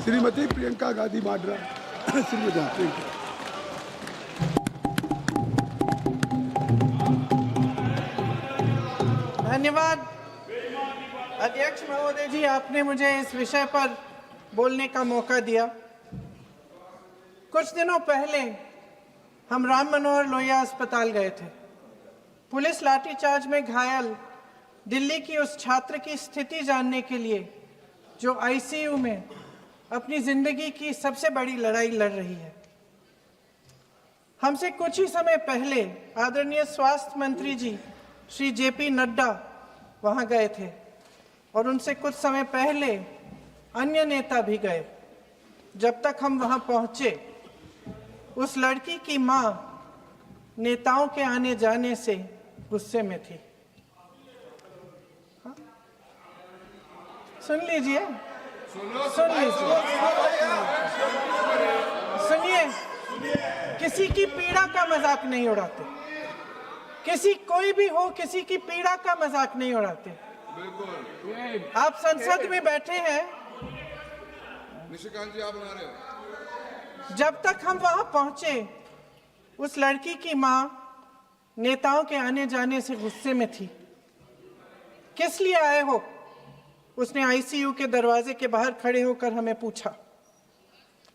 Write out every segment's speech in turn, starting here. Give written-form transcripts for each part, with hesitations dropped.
श्रीमती प्रियंका गांधी वाड्रा। श्रीमती धन्यवाद अध्यक्ष महोदय जी, आपने मुझे इस विषय पर बोलने का मौका दिया। कुछ दिनों पहले हम राम मनोहर लोहिया अस्पताल गए थे। पुलिस लाठीचार्ज में घायल दिल्ली की उस छात्र की स्थिति जानने के लिए जो आईसीयू में अपनी जिंदगी की सबसे बड़ी लड़ाई लड़ रही है। हमसे कुछ ही समय पहले आदरणीय स्वास्थ्य मंत्री जी श्री जेपी नड्डा वहां गए थे और उनसे कुछ समय पहले अन्य नेता भी गए। जब तक हम वहां पहुंचे, उस लड़की की मां नेताओं के आने जाने से गुस्से में थी। सुन लीजिए, सुनिए, किसी की पीड़ा का मजाक नहीं उड़ाते। कोई भी हो, किसी की पीड़ा का मजाक नहीं उड़ाते। आप संसद में बैठे हैं, निशिकांत जी आप बना रहे हो। जब तक हम वहां पहुंचे, उस लड़की की मां नेताओं के आने जाने से गुस्से में थी। किस लिए आए हो? उसने आईसीयू के दरवाजे के बाहर खड़े होकर हमें पूछा।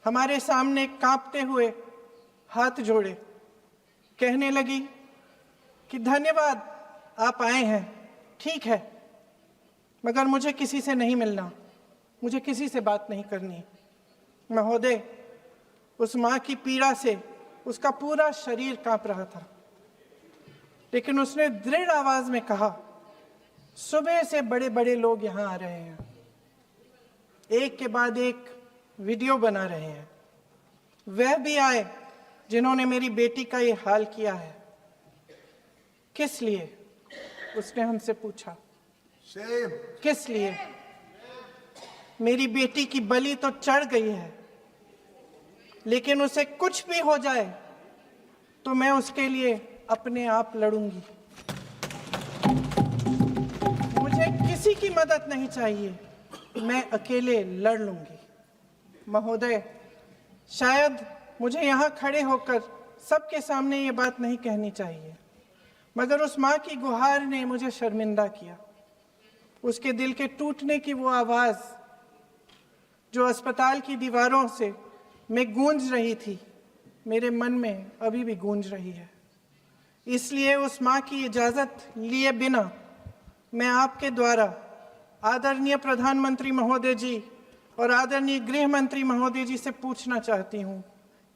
हमारे सामने कांपते हुए हाथ जोड़े कहने लगी कि धन्यवाद आप आए हैं, ठीक है, मगर मुझे किसी से नहीं मिलना, मुझे किसी से बात नहीं करनी। महोदय, उस मां की पीड़ा से उसका पूरा शरीर कांप रहा था, लेकिन उसने दृढ़ आवाज में कहा, सुबह से बड़े बड़े लोग यहां आ रहे हैं, एक के बाद एक वीडियो बना रहे हैं। वह भी आए जिन्होंने मेरी बेटी का ये हाल किया है। किस लिए? उसने हमसे पूछा। किस लिए? मेरी बेटी की बलि तो चढ़ गई है, लेकिन उसे कुछ भी हो जाए तो मैं उसके लिए अपने आप लड़ूंगी। मुझे किसी की मदद नहीं चाहिए, मैं अकेले लड़ लूंगी। महोदय, शायद मुझे यहाँ खड़े होकर सबके सामने ये बात नहीं कहनी चाहिए, मगर उस माँ की गुहार ने मुझे शर्मिंदा किया। उसके दिल के टूटने की वो आवाज़ जो अस्पताल की दीवारों से में गूंज रही थी, मेरे मन में अभी भी गूंज रही है। इसलिए उस माँ की इजाज़त लिए बिना मैं आपके द्वारा आदरणीय प्रधानमंत्री महोदय जी और आदरणीय गृह मंत्री महोदय जी से पूछना चाहती हूँ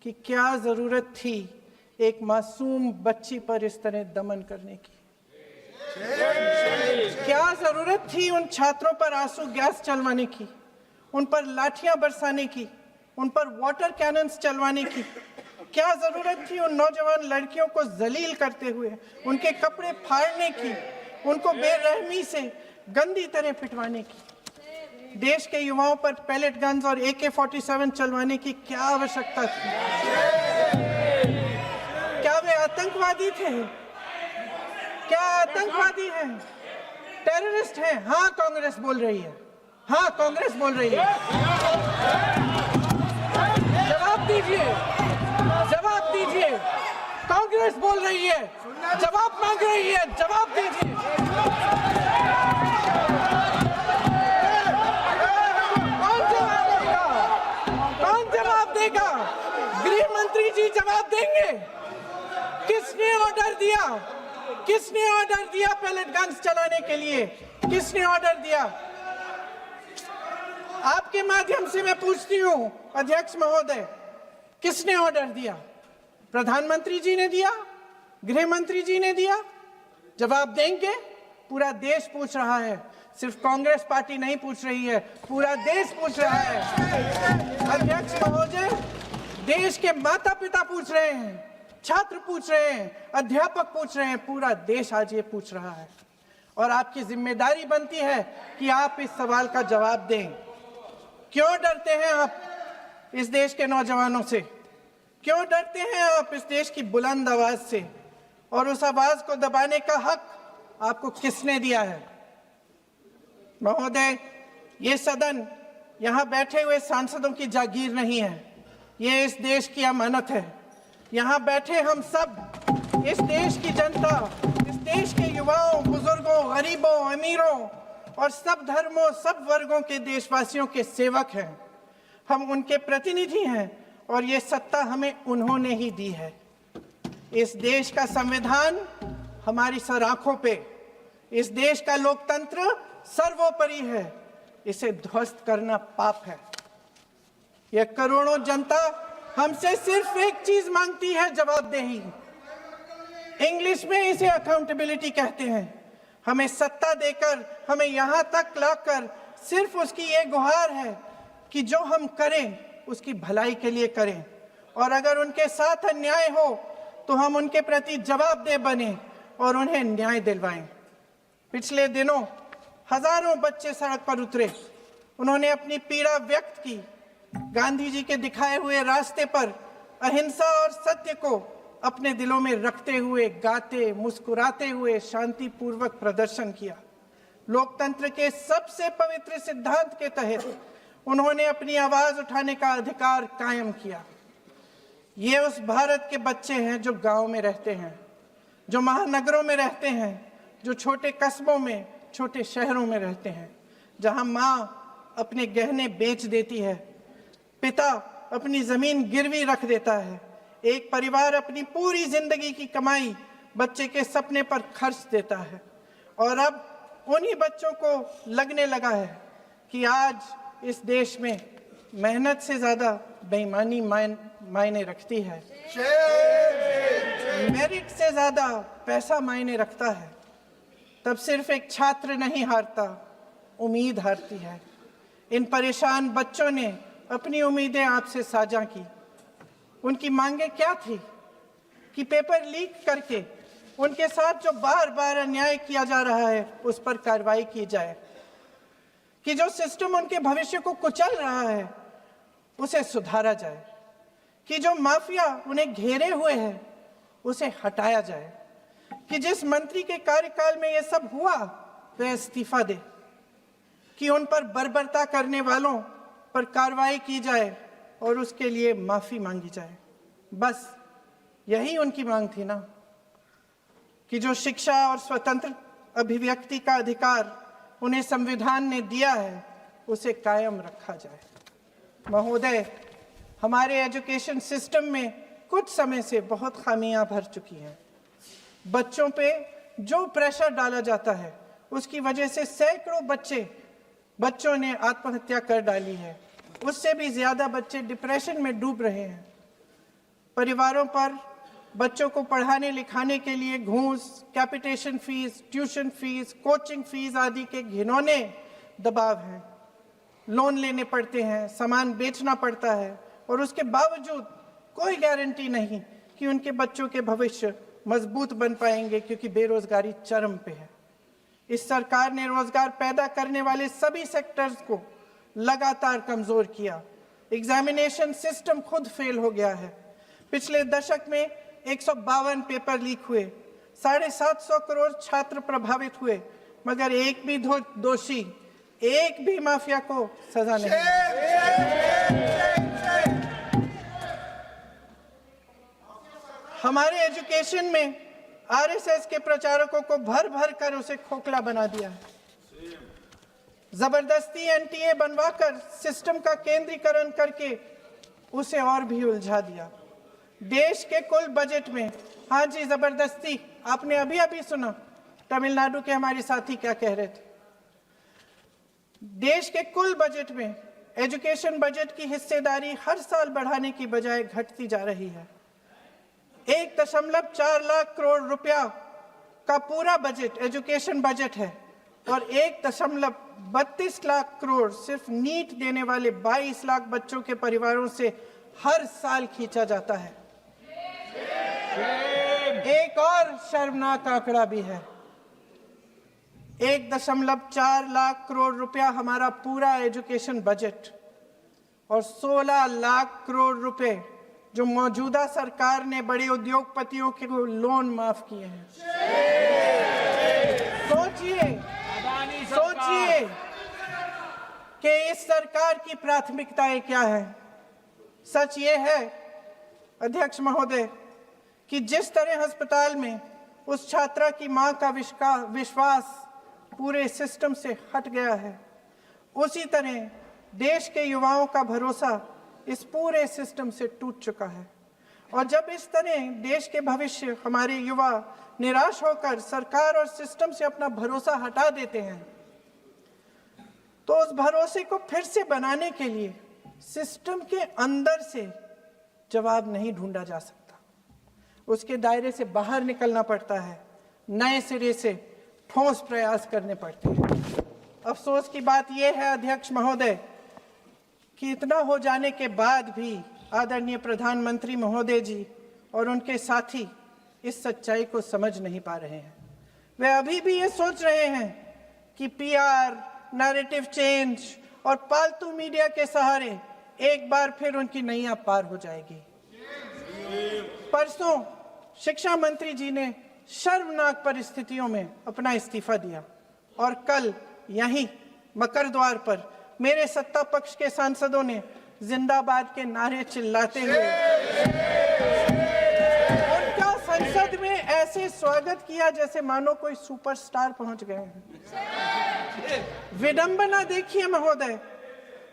कि क्या ज़रूरत थी एक मासूम बच्ची पर इस तरह दमन करने की? क्या ज़रूरत थी उन छात्रों पर आंसू गैस चलवाने की, उन पर लाठियां बरसाने की, उन पर वाटर कैनन्स चलवाने की? क्या ज़रूरत थी उन नौजवान लड़कियों को जलील करते हुए उनके कपड़े फाड़ने की, उनको बेरहमी से गंदी तरह पिटवाने की? देश के युवाओं पर पैलेट गन्स और AK-47 चलवाने की क्या आवश्यकता थी? क्या वे आतंकवादी थे? क्या आतंकवादी हैं? टेररिस्ट हैं? हाँ, कांग्रेस बोल रही है। हाँ, कांग्रेस बोल रही है। जवाब दीजिए, जवाब दीजिए। कांग्रेस बोल रही है, जवाब मांग रही है, जवाब दीजिए। कौन जवाब देगा? गृह मंत्री जी जवाब देंगे। किसने ऑर्डर दिया? किसने ऑर्डर दिया पैलेट गन्स चलाने के लिए? किसने ऑर्डर दिया? आपके माध्यम से मैं पूछती हूँ अध्यक्ष महोदय, किसने ऑर्डर दिया? प्रधानमंत्री जी ने दिया? गृह मंत्री जी ने दिया? जवाब देंगे? पूरा देश पूछ रहा है, सिर्फ कांग्रेस पार्टी नहीं पूछ रही है, पूरा देश पूछ रहा है। अध्यक्ष महोदय, देश के माता पिता पूछ रहे हैं, छात्र पूछ रहे हैं, अध्यापक पूछ रहे हैं, पूरा देश आज ये पूछ रहा है। और आपकी जिम्मेदारी बनती है कि आप इस सवाल का जवाब दें। क्यों डरते हैं आप इस देश के नौजवानों से? क्यों डरते हैं आप इस देश की बुलंद आवाज से? और उस आवाज को दबाने का हक आपको किसने दिया है? महोदय, ये सदन यहाँ बैठे हुए सांसदों की जागीर नहीं है, ये इस देश की अमानत है। यहाँ बैठे हम सब इस देश की जनता, इस देश के युवाओं, बुजुर्गों, गरीबों, अमीरों और सब धर्मों, सब वर्गों के देशवासियों के सेवक हैं। हम उनके प्रतिनिधि हैं और ये सत्ता हमें उन्होंने ही दी है। इस देश का संविधान हमारी सर आंखों पे, इस देश का लोकतंत्र सर्वोपरि है, इसे ध्वस्त करना पाप है। यह करोड़ों जनता हमसे सिर्फ एक चीज मांगती है, जवाबदेही। इंग्लिश में इसे अकाउंटेबिलिटी कहते हैं। हमें सत्ता देकर, हमें यहाँ तक लाकर सिर्फ उसकी ये गुहार है कि जो हम करें उसकी भलाई के लिए करें, और अगर उनके साथ अन्याय हो तो हम उनके प्रति जवाबदेह बने और उन्हें न्याय दिलवाएं। पिछले दिनों हजारों बच्चे सड़क पर उतरे, उन्होंने अपनी पीड़ा व्यक्त की। गांधी जी के दिखाए हुए रास्ते पर अहिंसा और सत्य को अपने दिलों में रखते हुए, गाते, मुस्कुराते हुए शांतिपूर्वक प्रदर्शन किया। लोकतंत्र के सबसे पवित्र सिद्धांत के तहत उन्होंने अपनी आवाज उठाने का अधिकार कायम किया। ये उस भारत के बच्चे हैं जो गांव में रहते हैं, जो महानगरों में रहते हैं, जो छोटे कस्बों में, छोटे शहरों में रहते हैं, जहां माँ अपने गहने बेच देती है, पिता अपनी जमीन गिरवी रख देता है, एक परिवार अपनी पूरी जिंदगी की कमाई बच्चे के सपने पर खर्च देता है। और अब उन्हीं बच्चों को लगने लगा है कि आज इस देश में मेहनत से ज्यादा बेईमानी मायने रखती है, मेरिट से ज्यादा पैसा मायने रखता है। तब सिर्फ एक छात्र नहीं हारता, उम्मीद हारती है। इन परेशान बच्चों ने अपनी उम्मीदें आपसे साझा की। उनकी मांगे क्या थी? कि पेपर लीक करके उनके साथ जो बार बार अन्याय किया जा रहा है उस पर कार्रवाई की जाए, कि जो सिस्टम उनके भविष्य को कुचल रहा है उसे सुधारा जाए, कि जो माफिया उन्हें घेरे हुए है उसे हटाया जाए, कि जिस मंत्री के कार्यकाल में यह सब हुआ वह इस्तीफा दे, कि उन पर बर्बरता करने वालों पर कार्रवाई की जाए और उसके लिए माफी मांगी जाए। बस यही उनकी मांग थी ना, कि जो शिक्षा और स्वतंत्र अभिव्यक्ति का अधिकार उन्हें संविधान ने दिया है उसे कायम रखा जाए। महोदय, हमारे एजुकेशन सिस्टम में कुछ समय से बहुत खामियां भर चुकी हैं। बच्चों पे जो प्रेशर डाला जाता है उसकी वजह से सैकड़ों बच्चों ने आत्महत्या कर डाली है। उससे भी ज्यादा बच्चे डिप्रेशन में डूब रहे हैं। परिवारों पर बच्चों को पढ़ाने लिखाने के लिए घूस, capitation fees, tuition fees, coaching fees आदि के घिनौने दबाव हैं। लोन लेने पड़ते हैं, सामान बेचना पड़ता है और उसके बावजूद कोई गारंटी नहीं कि उनके बच्चों के भविष्य मजबूत बन पाएंगे, क्योंकि बेरोजगारी चरम पे है। इस सरकार ने रोजगार पैदा करने वाले सभी सेक्टर्स को लगातार कमजोर किया। एग्जामिनेशन सिस्टम खुद फेल हो गया है। पिछले दशक में 152 पेपर लीक हुए, 750 करोड़ छात्र प्रभावित हुए, मगर एक भी दोषी, एक भी माफिया को सजा नहीं। हमारे एजुकेशन में आरएसएस के प्रचारकों को भर भर कर उसे खोखला बना दिया है। जबरदस्ती एनटीए बनवाकर सिस्टम का केंद्रीकरण करके उसे और भी उलझा दिया। देश के कुल बजट में, हाँ जी जबरदस्ती, आपने अभी अभी सुना तमिलनाडु के हमारे साथी क्या कह रहे थे। देश के कुल बजट में एजुकेशन बजट की हिस्सेदारी हर साल बढ़ाने की बजाय घटती जा रही है। 1.4 लाख करोड़ रुपया का पूरा बजट एजुकेशन बजट है और 1.32 लाख करोड़ सिर्फ नीट देने वाले 22 लाख बच्चों के परिवारों से हर साल खींचा जाता है। एक और शर्मनाक आंकड़ा भी है। 1.4 लाख करोड़ रुपया हमारा पूरा एजुकेशन बजट और 16 लाख करोड़ रुपए जो मौजूदा सरकार ने बड़े उद्योगपतियों के लोन माफ किए हैं। सोचिए कि इस सरकार की प्राथमिकताएं क्या है। सच ये है अध्यक्ष महोदय कि जिस तरह अस्पताल में उस छात्रा की मां का विश्वास पूरे सिस्टम से हट गया है, उसी तरह देश के युवाओं का भरोसा इस पूरे सिस्टम से टूट चुका है। और जब इस तरह देश के भविष्य हमारे युवा निराश होकर सरकार और सिस्टम से अपना भरोसा हटा देते हैं, तो उस भरोसे को फिर से बनाने के लिए सिस्टम के अंदर से जवाब नहीं ढूंढा जा सकता, उसके दायरे से बाहर निकलना पड़ता है, नए सिरे से ठोस प्रयास करने पड़ते हैं। अफसोस की बात यह है अध्यक्ष महोदय कि इतना हो जाने के बाद भी आदरणीय प्रधानमंत्री महोदय जी और उनके साथी इस सच्चाई को समझ नहीं पा रहे हैं। वे अभी भी ये सोच रहे हैं कि पीआर, नैरेटिव चेंज और पालतू मीडिया के सहारे एक बार फिर उनकी नैया पार हो जाएगी। परसों शिक्षा मंत्री जी ने शर्मनाक परिस्थितियों में अपना इस्तीफा दिया और कल यहीं मकर द्वार पर मेरे सत्ता पक्ष के सांसदों ने जिंदाबाद के नारे चिल्लाते हुए उनका संसद में ऐसे स्वागत किया जैसे मानो कोई सुपरस्टार पहुंच गए हैं। विडंबना देखिए महोदय,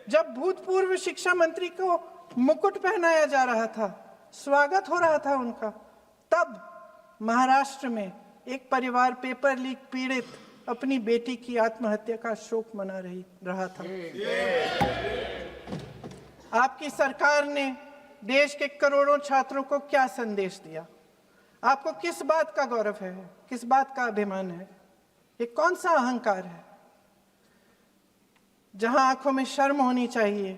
जब भूतपूर्व शिक्षा मंत्री को मुकुट पहनाया जा रहा था, स्वागत हो रहा था उनका, तब महाराष्ट्र में एक परिवार पेपर लीक पीड़ित अपनी बेटी की आत्महत्या का शोक मना रहा था। आपकी सरकार ने देश के करोड़ों छात्रों को क्या संदेश दिया? आपको किस बात का गौरव है, किस बात का अभिमान है? ये कौन सा अहंकार है? जहां आंखों में शर्म होनी चाहिए,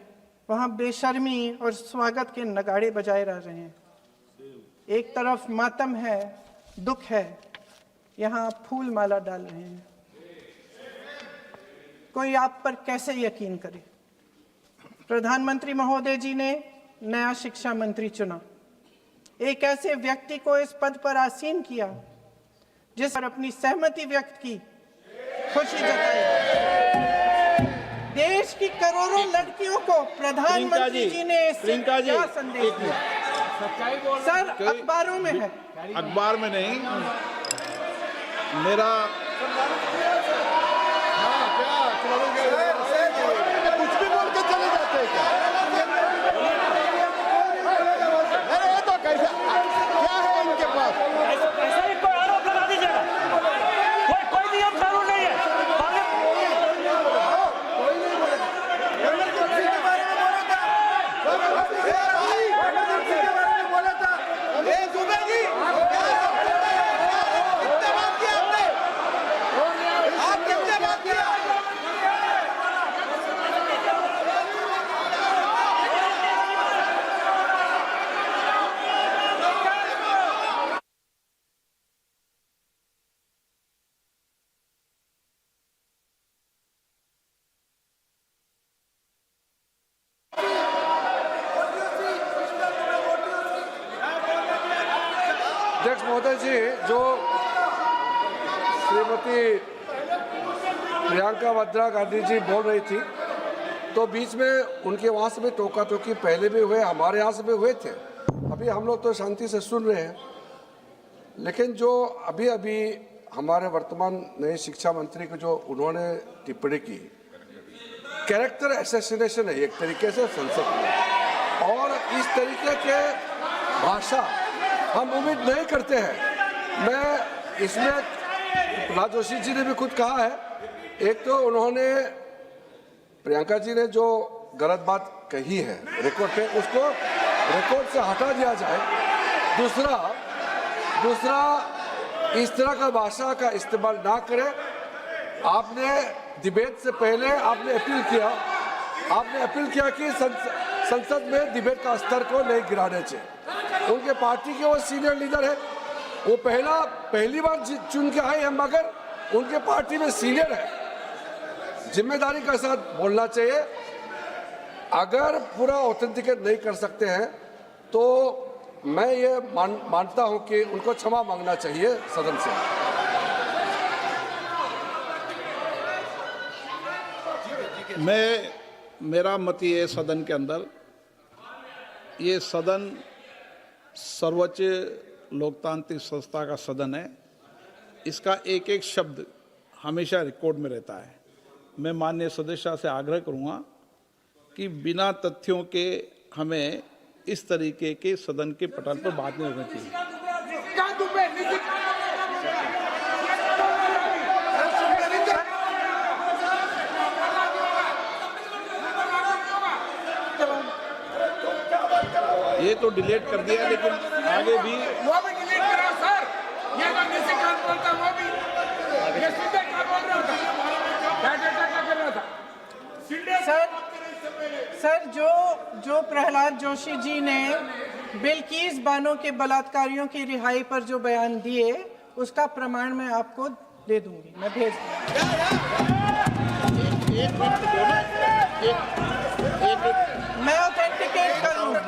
वहां बेशर्मी और स्वागत के नगाड़े बजाए रह रहे हैं। एक तरफ मातम है, दुख है, यहां फूल माला डाल रहे हैं। कोई आप पर कैसे यकीन करे? प्रधानमंत्री महोदय जी ने नया शिक्षा मंत्री चुना, एक ऐसे व्यक्ति को इस पद पर आसीन किया जिस पर अपनी सहमति व्यक्त की, खुशी जताई। देश की करोड़ों लड़कियों को प्रधानमंत्री जी ने इससे क्या संदेश दिया? सर, अखबारों में है, अखबार में नहीं। मेरा कुछ भी बोल के चले जाते हैं क्या? अरे ये तो कैसा क्या है इनके पास? ऐसा ही कोई आरोप लगा दीजिएगा। कोई नियम कानून नहीं है। अध्यक्ष महोदय जी, जो श्रीमती प्रियंका वाड्रा गांधी जी बोल रही थी, तो बीच में उनके वहाँ से भी टोका टोकी पहले भी हुए, हमारे यहाँ से भी हुए थे। अभी हम लोग तो शांति से सुन रहे हैं, लेकिन जो अभी अभी हमारे वर्तमान नए शिक्षा मंत्री को जो उन्होंने टिप्पणी की, कैरेक्टर असैसिनेशन है एक तरीके से संसद में, और इस तरीके के भाषा हम उम्मीद नहीं करते हैं। मैं इसमें प्रहलाद जोशी जी ने भी खुद कहा है, एक तो उन्होंने प्रियंका जी ने जो गलत बात कही है रिकॉर्ड पे, उसको रिकॉर्ड से हटा दिया जाए। दूसरा इस तरह का भाषा का इस्तेमाल ना करें। आपने डिबेट से पहले आपने अपील किया कि संसद में डिबेट का स्तर को नहीं गिराने चाहिए। उनके पार्टी के वो सीनियर लीडर है, वो पहली बार चुन के आए हैं, मगर उनके पार्टी में सीनियर है। जिम्मेदारी के साथ बोलना चाहिए। अगर पूरा ऑथेंटिकेट नहीं कर सकते हैं तो मैं ये मानता हूं कि उनको क्षमा मांगना चाहिए सदन से। मैं मेरा मत ये है सदन के अंदर, ये सदन सर्वोच्च लोकतांत्रिक संस्था का सदन है, इसका एक एक शब्द हमेशा रिकॉर्ड में रहता है। मैं माननीय सदस्य से आग्रह करूंगा कि बिना तथ्यों के हमें इस तरीके के सदन के पटल पर बात नहीं करनी चाहिए। ये तो डिलीट कर दिया, लेकिन आगे भी वो भी डिलीट करो सर। ये तो किसी का बोलता वो भी ये सीधे का बोल रहा था, डाटा का कर रहा था। सर जो प्रहलाद जोशी जी ने बिल्किस बानो के बलात्कारियों की रिहाई पर जो बयान दिए, उसका प्रमाण मैं आपको दे दूंगी, मैं भेज मैं ऑथेंटिकेट करूंगा।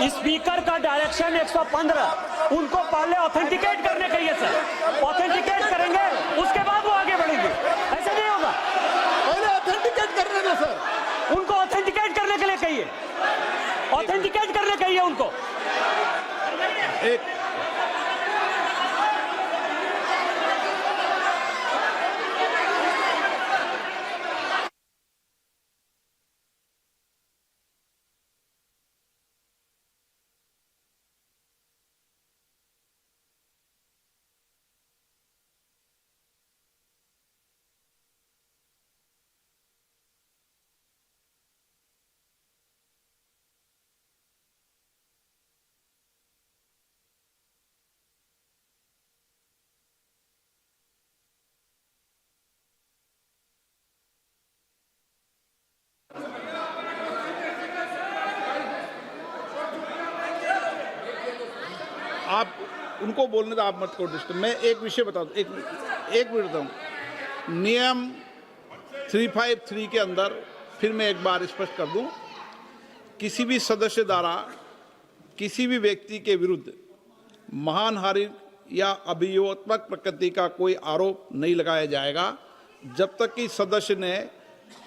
स्पीकर का डायरेक्शन 115, उनको पहले ऑथेंटिकेट करने कहिए सर। ऑथेंटिकेट करेंगे उसके बाद वो आगे बढ़ेंगे, ऐसे नहीं होगा। पहले ऑथेंटिकेट करने दो सर। उनको ऑथेंटिकेट करने के लिए कहिए, ऑथेंटिकेट करने कहिए उनको। आप उनको बोलने दो, आप मत करो डिस्टर्ब। मैं एक विषय बता दूं, एक मिनट बताऊं। नियम 353 के अंदर फिर मैं एक बार स्पष्ट कर दूं, किसी भी सदस्य द्वारा किसी भी व्यक्ति के विरुद्ध मानहानि या अभियोगात्मक प्रकृति का कोई आरोप नहीं लगाया जाएगा जब तक कि सदस्य ने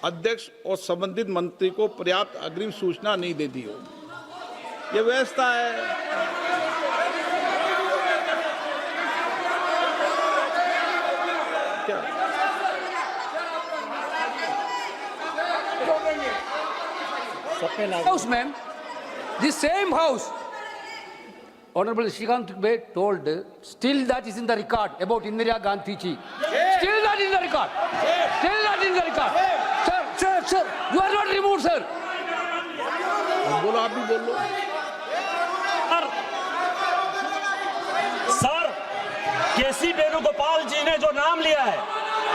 अध्यक्ष और संबंधित मंत्री को पर्याप्त अग्रिम सूचना नहीं दे दी हो। यह व्यवस्था है। House, ma'am, the same house, Honorable Shrikant Bey told, still that is in the record about Indira Gandhi ji. Still that in the record. Still that in the record. Sir, you are not removed, sir. बोलो, आप भी बोल लो। Sir, केसी वेणुगोपाल जी ने जो नाम लिया है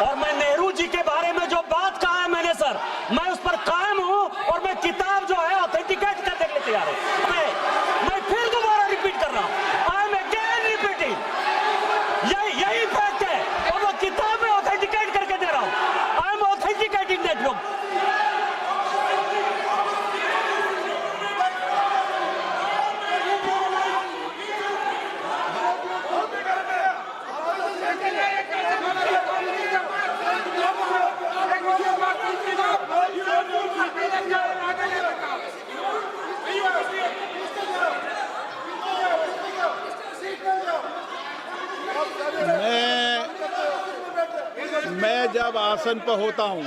और मैं नेहरू जी के बारे में जो बात कहा है मैंने सर, मैं उस पर कायम हूं और मैं किताब जो है ऑथेंटिकेट करने के लिए तैयार हूं। मैं फिर दोबारा रिपीट कर रहा हूं, आई एम अगेन रिपीटिंग, यही फैक्ट है और वो किताब में ऑथेंटिकेट करके दे रहा हूं। I am authenticating that book. मैं जब आसन पर होता हूं,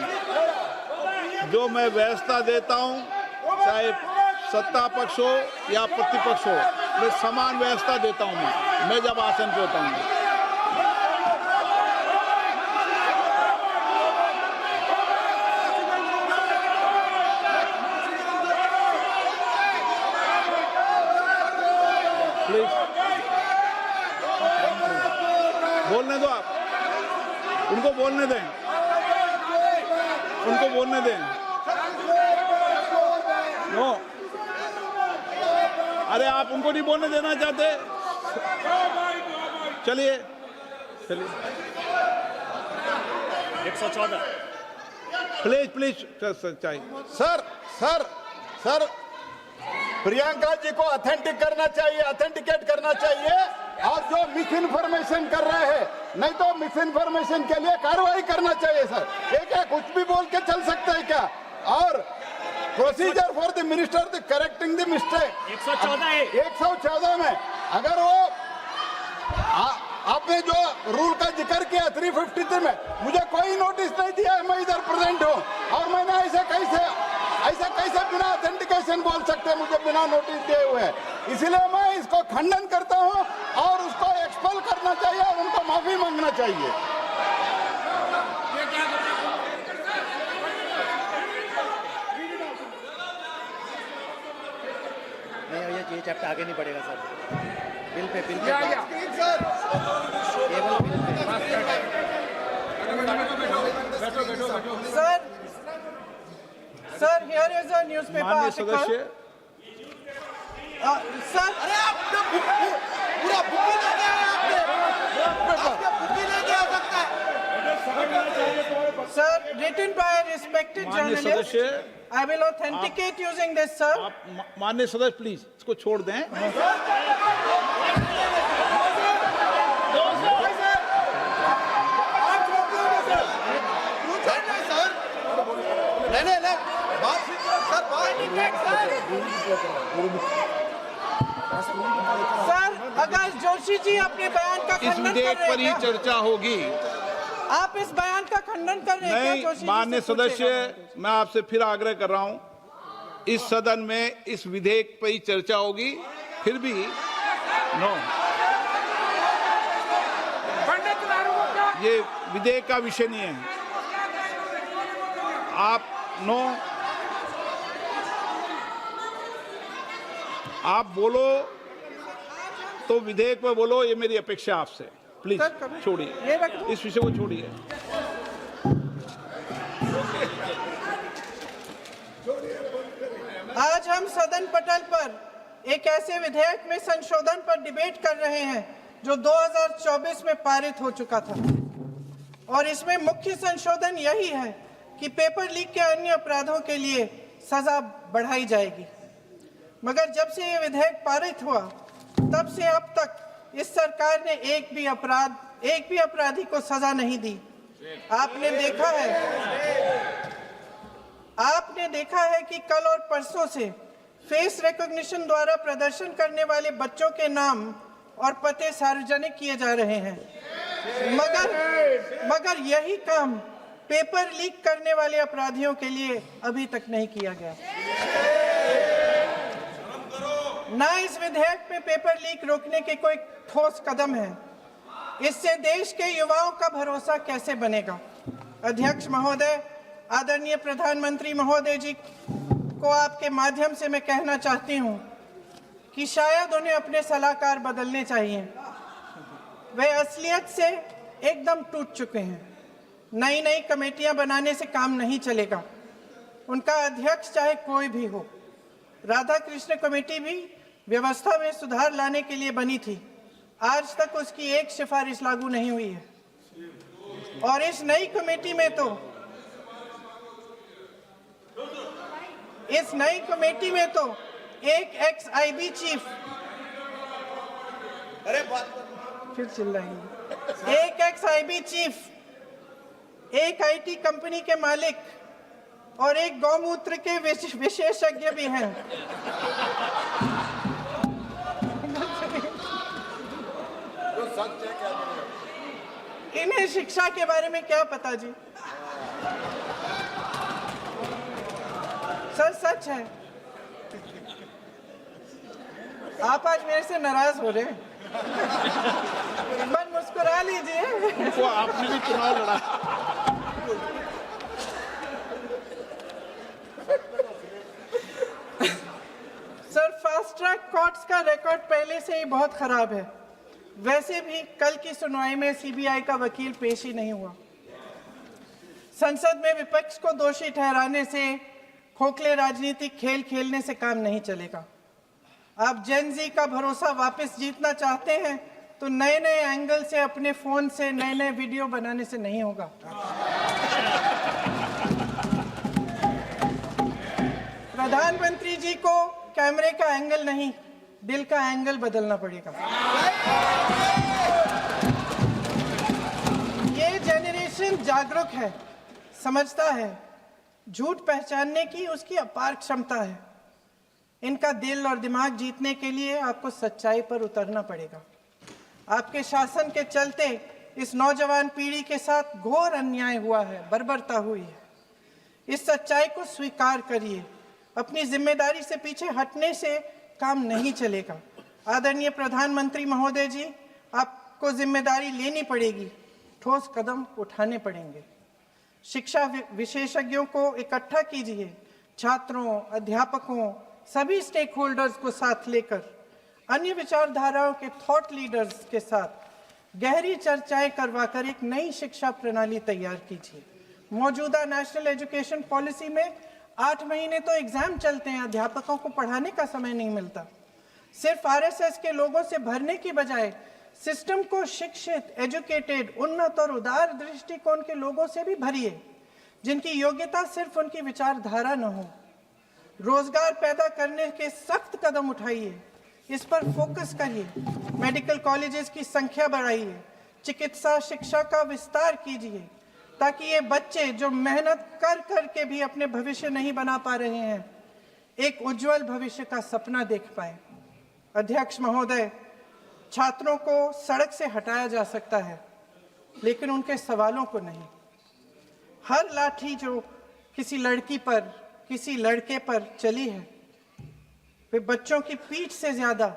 जो मैं व्यवस्था देता हूं, चाहे सत्ता पक्ष हो या प्रतिपक्ष हो, मैं समान व्यवस्था देता हूं। मैं जब आसन पर होता हूं, प्लीज बोलने दो। आप उनको बोलने दें, उनको बोलने दें। नो, अरे आप उनको नहीं बोलने देना चाहते? चलिए 114 प्लीज चाहिए। सर प्रियंका जी को ऑथेंटिकेट करना चाहिए और जो मिस इन्फॉर्मेशन कर रहे हैं, नहीं तो मिस इन्फॉर्मेशन के लिए कार्रवाई करना चाहिए सर। ये क्या कुछ भी बोल के चल सकते हैं क्या? और procedure for the minister the correcting the mistake 114 में अगर वो आपने जो रूल का जिक्र किया 353 में, मुझे कोई नोटिस नहीं दिया है, मैं इधर प्रेजेंट हूँ और मैंने ऐसे कैसे बिना ऑथेंटिकेशन बोल सकते हैं मुझे बिना नोटिस दिए हुए? इसलिए मैं इसको खंडन करता हूँ और उसको एक्सपेल करना चाहिए और उनको माफी मांगना चाहिए। नहीं, ये चैप्टर आगे नहीं बढ़ेगा sir. Bill pay sir here is a newspaper माननीय आर्टिकल। सदस्य, सर पूरा बुक ही लेके आए आपने, बुक ही लेके आ सकता है। Sir written by a respected माननीय journalist. सदस्य, I will authenticate using this, sir. आप माननीय सदस्य प्लीज इसको छोड़ दें। सर आकाश जोशी जी अपने बयान का इस खंडन कर विधेयक रहे पर ही हैं क्या? चर्चा होगी। आप इस बयान का खंडन कर रहे हैं क्या नहीं, जोशी जी माननीय से पूछेगा। सदस्य, मैं आपसे फिर आग्रह कर रहा हूं, इस सदन में इस विधेयक पर ही चर्चा होगी। फिर भी नो, ये विधेयक का विषय नहीं है। आप नो, आप बोलो तो विधेयक पर बोलो, ये मेरी अपेक्षा आपसे। प्लीज सर, कभी- छोड़िए, ये रख दो। इस विषय को छोड़िए। आज हम सदन पटल पर एक ऐसे विधेयक में संशोधन पर डिबेट कर रहे हैं जो 2024 में पारित हो चुका था और इसमें मुख्य संशोधन यही है कि पेपर लीक के अन्य अपराधों के लिए सजा बढ़ाई जाएगी। मगर जब से ये विधेयक पारित हुआ तब से अब तक इस सरकार ने एक भी अपराधी को सजा नहीं दी। आपने देखा है कि कल और परसों से फेस रिकॉग्निशन द्वारा प्रदर्शन करने वाले बच्चों के नाम और पते सार्वजनिक किए जा रहे हैं, मगर यही काम पेपर लीक करने वाले अपराधियों के लिए अभी तक नहीं किया गया। ना इस विधेयक में पेपर लीक रोकने के कोई ठोस कदम है। इससे देश के युवाओं का भरोसा कैसे बनेगा? अध्यक्ष महोदय, आदरणीय प्रधानमंत्री महोदय जी को आपके माध्यम से मैं कहना चाहती हूं कि शायद उन्हें अपने सलाहकार बदलने चाहिए। वे असलियत से एकदम टूट चुके हैं। नई कमेटियां बनाने से काम नहीं चलेगा। उनका अध्यक्ष चाहे कोई भी हो। राधा कृष्ण कमेटी भी व्यवस्था में सुधार लाने के लिए बनी थी। आज तक उसकी एक सिफारिश लागू नहीं हुई है और इस नई कमेटी में तो एक एक्स-आईबी चीफ, फिर चिल्लाएंगे, एक एक्स-आईबी चीफ, एक आईटी कंपनी के मालिक और एक गौमूत्र के विशेषज्ञ भी हैं। इन्हें शिक्षा के बारे में क्या पता जी? सर सच है। आप आज मेरे से नाराज हो रहे हैं। मन मुस्कुरा लीजिए। उनको आपने भी चुनाव लड़ा। सर फास्ट ट्रैक कोर्ट्स का रिकॉर्ड पहले से ही बहुत खराब है। वैसे भी कल की सुनवाई में सीबीआई का वकील पेश ही नहीं हुआ। संसद में विपक्ष को दोषी ठहराने से, खोखले राजनीतिक खेल खेलने से काम नहीं चलेगा। आप जेन जी का भरोसा वापस जीतना चाहते हैं तो नए एंगल से अपने फोन से नए वीडियो बनाने से नहीं होगा। प्रधानमंत्री जी को कैमरे का एंगल नहीं, दिल का एंगल बदलना पड़ेगा। अत्यंत जागरूक है, समझता है, झूठ पहचानने की उसकी अपार क्षमता है। इनका दिल और दिमाग जीतने के लिए आपको सच्चाई पर उतरना पड़ेगा। आपके शासन के चलते इस नौजवान पीढ़ी के साथ घोर अन्याय हुआ है, बर्बरता हुई है। इस सच्चाई को स्वीकार करिए। अपनी जिम्मेदारी से पीछे हटने से काम नहीं चलेगा। आदरणीय प्रधानमंत्री महोदय जी, आपको जिम्मेदारी लेनी पड़ेगी, ठोस कदम उठाने पड़ेंगे। शिक्षा विशेषज्ञों को इकट्ठा कीजिए, छात्रों, अध्यापकों, सभी स्टेक होल्डर्स को साथ लेकर, अन्य विचारधाराओं के थॉट लीडर्स के साथ गहरी चर्चाएं करवाकर एक नई शिक्षा प्रणाली तैयार कीजिए। मौजूदा नेशनल एजुकेशन पॉलिसी में 8 महीने तो एग्जाम चलते हैं, अध्यापकों को पढ़ाने का समय नहीं मिलता। सिर्फ आरएसएस के लोगों से भरने की बजाय सिस्टम को शिक्षित, एजुकेटेड, उन्नत और उदार दृष्टिकोण के लोगों से भी भरिए, जिनकी योग्यता सिर्फ उनकी विचारधारा न हो। रोजगार पैदा करने के सख्त कदम उठाइए, इस पर फोकस करिए। मेडिकल कॉलेजेस की संख्या बढ़ाइए, चिकित्सा शिक्षा का विस्तार कीजिए, ताकि ये बच्चे जो मेहनत कर कर के भी अपने भविष्य नहीं बना पा रहे हैं, एक उज्जवल भविष्य का सपना देख पाए। अध्यक्ष महोदय, छात्रों को सड़क से हटाया जा सकता है, लेकिन उनके सवालों को नहीं। हर लाठी जो किसी लड़की पर, किसी लड़के पर चली है, वे बच्चों की पीठ से ज्यादा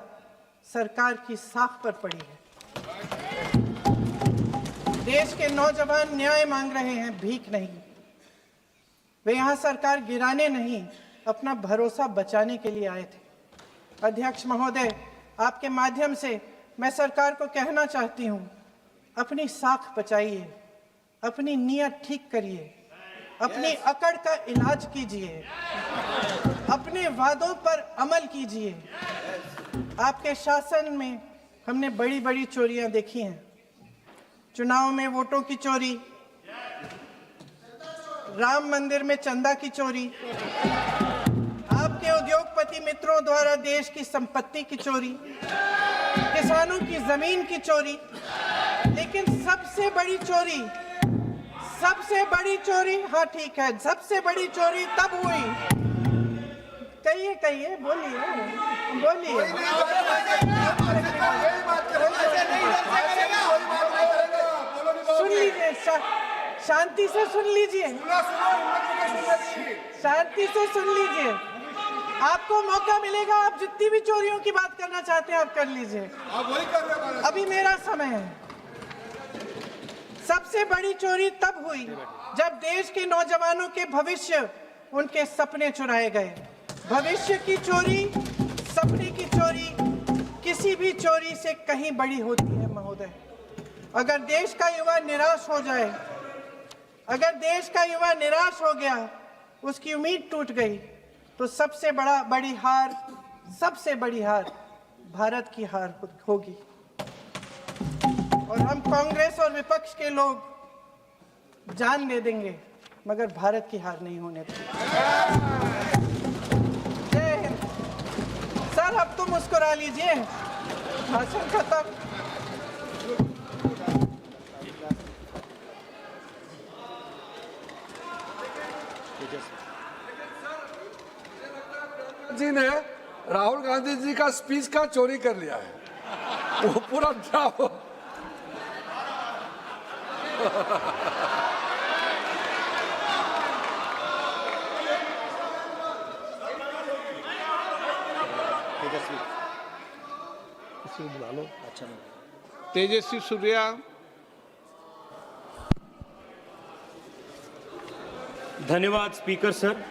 सरकार की साख पर पड़ी है। देश के नौजवान न्याय मांग रहे हैं, भीख नहीं। वे यहाँ सरकार गिराने नहीं, अपना भरोसा बचाने के लिए आए थे। अध्यक्ष महोदय, आपके माध्यम से मैं सरकार को कहना चाहती हूँ, अपनी साख बचाइए, अपनी नीयत ठीक करिए, अपनी अकड़ का इलाज कीजिए, अपने वादों पर अमल कीजिए। आपके शासन में हमने बड़ी बड़ी चोरियां देखी हैं। चुनाव में वोटों की चोरी, राम मंदिर में चंदा की चोरी, आपके उद्योगपति मित्रों द्वारा देश की संपत्ति की चोरी, किसानों की जमीन की चोरी, लेकिन सबसे बड़ी चोरी, हाँ ठीक है, सबसे बड़ी चोरी तब हुई। कहिए, बोलिए। सुन लीजिए, शांति से सुन लीजिए, शांति से सुन लीजिए। आपको मौका मिलेगा, आप जितनी भी चोरियों की बात करना चाहते हैं आप कर लीजिए, अभी मेरा समय है। सबसे बड़ी चोरी तब हुई जब देश के नौजवानों के भविष्य, उनके सपने चुराए गए। भविष्य की चोरी, सपने की चोरी किसी भी चोरी से कहीं बड़ी होती है महोदय। अगर देश का युवा निराश हो जाए, अगर देश का युवा निराश हो गया, उसकी उम्मीद टूट गई, तो सबसे बड़ी हार भारत की हार होगी। और हम कांग्रेस और विपक्ष के लोग जान दे देंगे, मगर भारत की हार नहीं होने देंगे। जय हिंद। सर, अब तो मुस्कुरा लीजिए, भाषण खत्म। जी ने राहुल गांधी जी का स्पीच का चोरी कर लिया है, वो पूरा ड्रामा। तेजस्वी सूर्या, धन्यवाद स्पीकर सर।